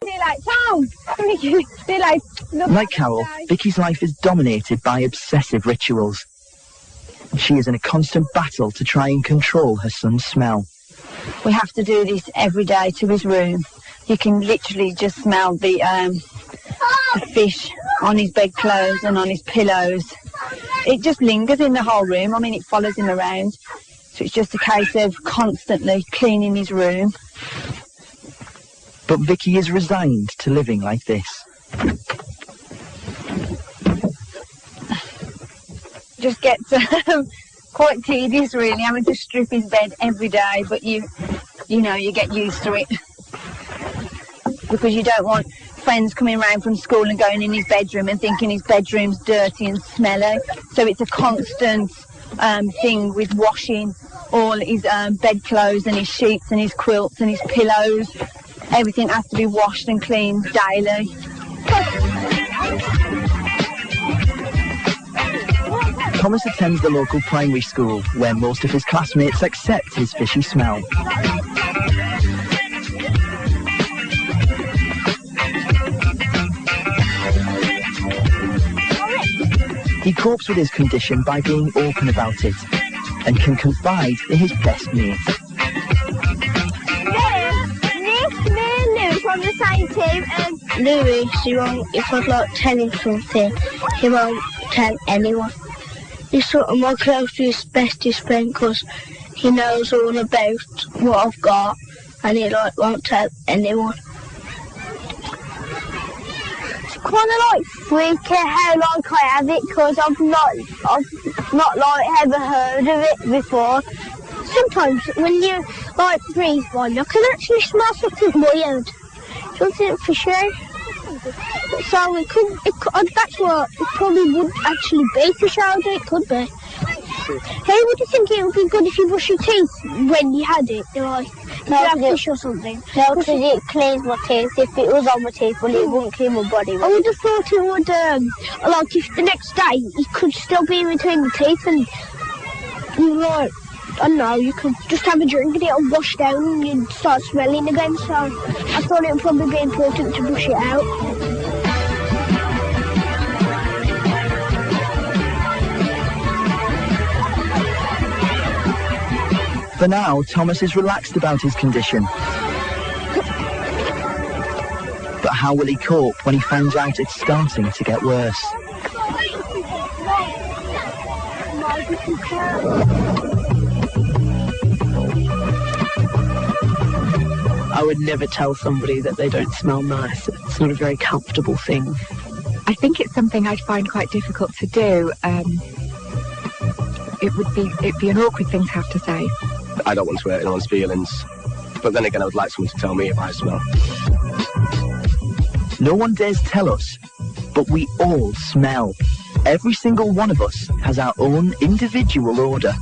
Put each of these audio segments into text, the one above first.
Daylight, Tom! Daylight. Like Carol, Vicky's life is dominated by obsessive rituals. She is in a constant battle to try and control her son's smell. We have to do this every day to his room. You can literally just smell the fish on his bedclothes and on his pillows. It just lingers in the whole room. I mean, it follows him around. So it's just a case of constantly cleaning his room. But Vicky is resigned to living like this. Just gets quite tedious, really, having to strip his bed every day. But you know, you get used to it. Because you don't want friends coming around from school and going in his bedroom and thinking his bedroom's dirty and smelly. So it's a constant thing with washing all his bedclothes and his sheets and his quilts and his pillows. Everything has to be washed and cleaned daily. Thomas attends the local primary school, where most of his classmates accept his fishy smell. He copes with his condition by being open about it, and can confide in his best mate. From the same team, and Louis, if I'd like tell him something, he won't tell anyone. He's sort of my closest, bestest friend, because he knows all about what I've got, and he won't tell anyone. It's kind of freaky how I have it, because I've not ever heard of it before. Sometimes when you breathe one, you can actually smell something weird. Something fishy. So that's what it probably would actually be, fish powder. It could be. Hey, would you think it would be good if you brush your teeth when you had it? Fish or something? No, because it cleans my teeth. If it was on my teeth, well, it wouldn't clean my body. I would have thought it would, if the next day it could still be in between the teeth and I don't know, you could just have a drink and it'll wash down and you'd start smelling again, so I thought it would probably be important to brush it out. For now, Thomas is relaxed about his condition. But how will he cope when he finds out it's starting to get worse? I would never tell somebody that they don't smell nice. It's not a very comfortable thing. I think it's something I'd find quite difficult to do. It'd be an awkward thing to have to say. I don't want to hurt anyone's feelings, but then again, I would like someone to tell me if I smell. No one dares tell us, but we all smell. Every single one of us has our own individual odour.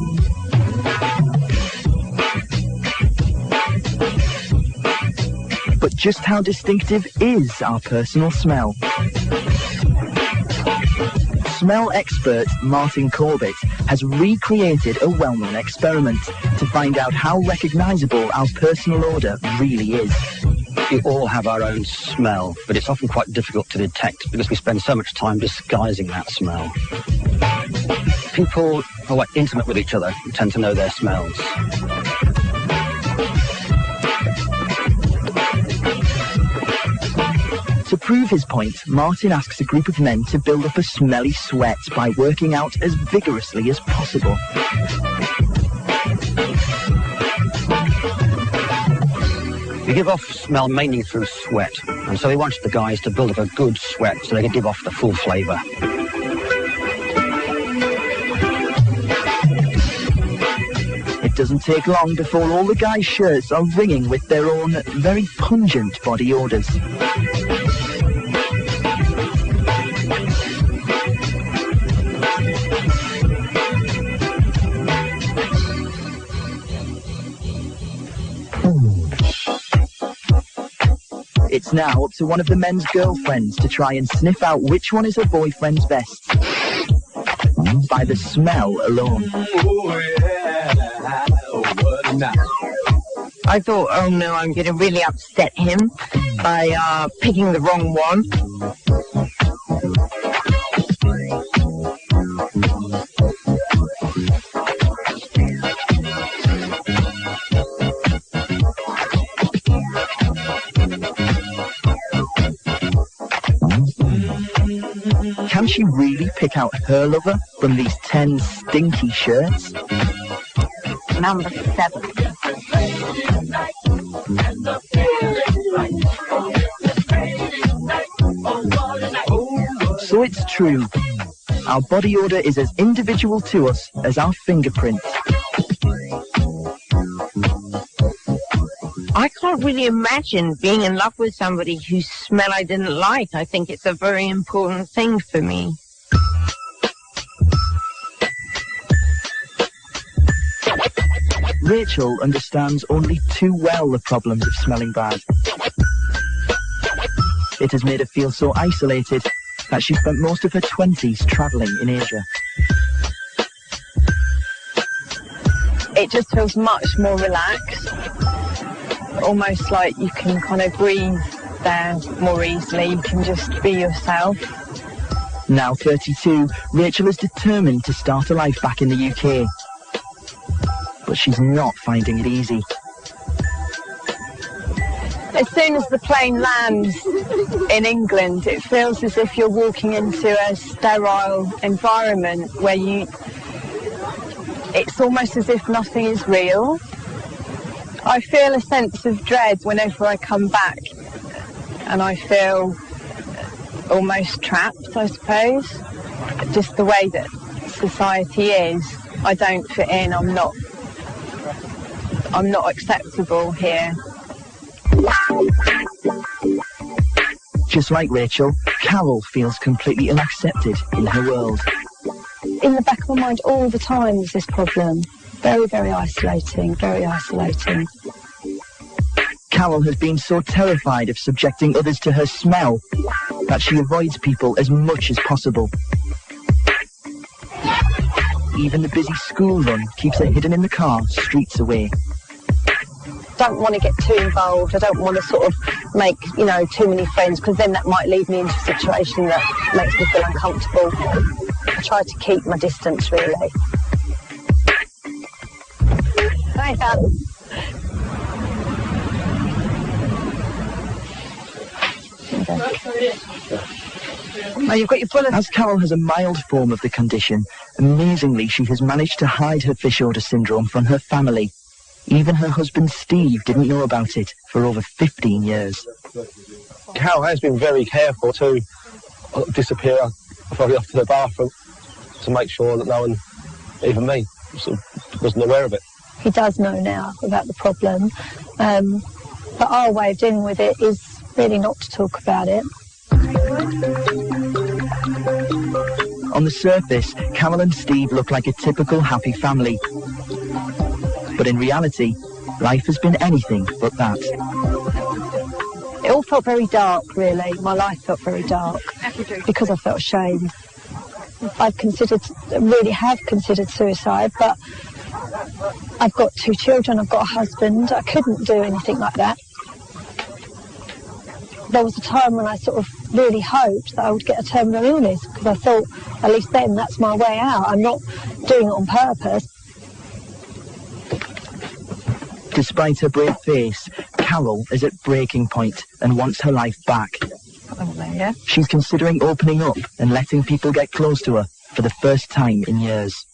But just how distinctive is our personal smell? Smell expert Martin Corbett has recreated a well-known experiment to find out how recognisable our personal odour really is. We all have our own smell, but it's often quite difficult to detect because we spend so much time disguising that smell. People who are intimate with each other tend to know their smells. To prove his point, Martin asks a group of men to build up a smelly sweat by working out as vigorously as possible. We give off smell mainly through sweat, and so we wanted the guys to build up a good sweat so they could give off the full flavour. It doesn't take long before all the guys' shirts are ringing with their own very pungent body odours. It's now up to one of the men's girlfriends to try and sniff out which one is her boyfriend's best. By the smell alone. I thought, oh no, I'm going to really upset him by picking the wrong one. Can she really pick out her lover from these 10 stinky shirts? Number 7. So it's true. Our body odour is as individual to us as our fingerprints. I can't really imagine being in love with somebody whose smell I didn't like. I think it's a very important thing for me. Rachel understands only too well the problems of smelling bad. It has made her feel so isolated that she spent most of her 20s travelling in Asia. It just feels much more relaxed. Almost like you can kind of breathe there more easily. You can just be yourself. Now 32, Rachel is determined to start a life back in the UK. But she's not finding it easy. As soon as the plane lands in England, it feels as if you're walking into a sterile environment where it's almost as if nothing is real. I feel a sense of dread whenever I come back, and I feel almost trapped, I suppose. Just the way that society is. I don't fit in, I'm not acceptable here. Just like Rachel, Carol feels completely unaccepted in her world. In the back of my mind all the time is this problem. Very, very isolating, very isolating. Carol has been so terrified of subjecting others to her smell that she avoids people as much as possible. Even the busy school run keeps her hidden in the car streets away. Don't want to get too involved. I don't want to sort of make, too many friends, because then that might lead me into a situation that makes me feel uncomfortable. I try to keep my distance, really. Hi, Carol. Now you've got your bullet. As Carol has a mild form of the condition, amazingly she has managed to hide her fish odour syndrome from her family. Even her husband Steve didn't know about it for over 15 years. Carol has been very careful to disappear very often to the bathroom to make sure that no one, even me, wasn't aware of it. He does know now about the problem, but our way of dealing with it is really not to talk about it. On the surface, Carol and Steve look like a typical happy family. But in reality, life has been anything but that. It all felt very dark, really. My life felt very dark because I felt shame. I really have considered suicide, but I've got 2 children, I've got a husband. I couldn't do anything like that. There was a time when I sort of really hoped that I would get a terminal illness, because I thought, at least then, that's my way out. I'm not doing it on purpose. Despite her brave face, Carol is at breaking point and wants her life back. She's considering opening up and letting people get close to her for the first time in years.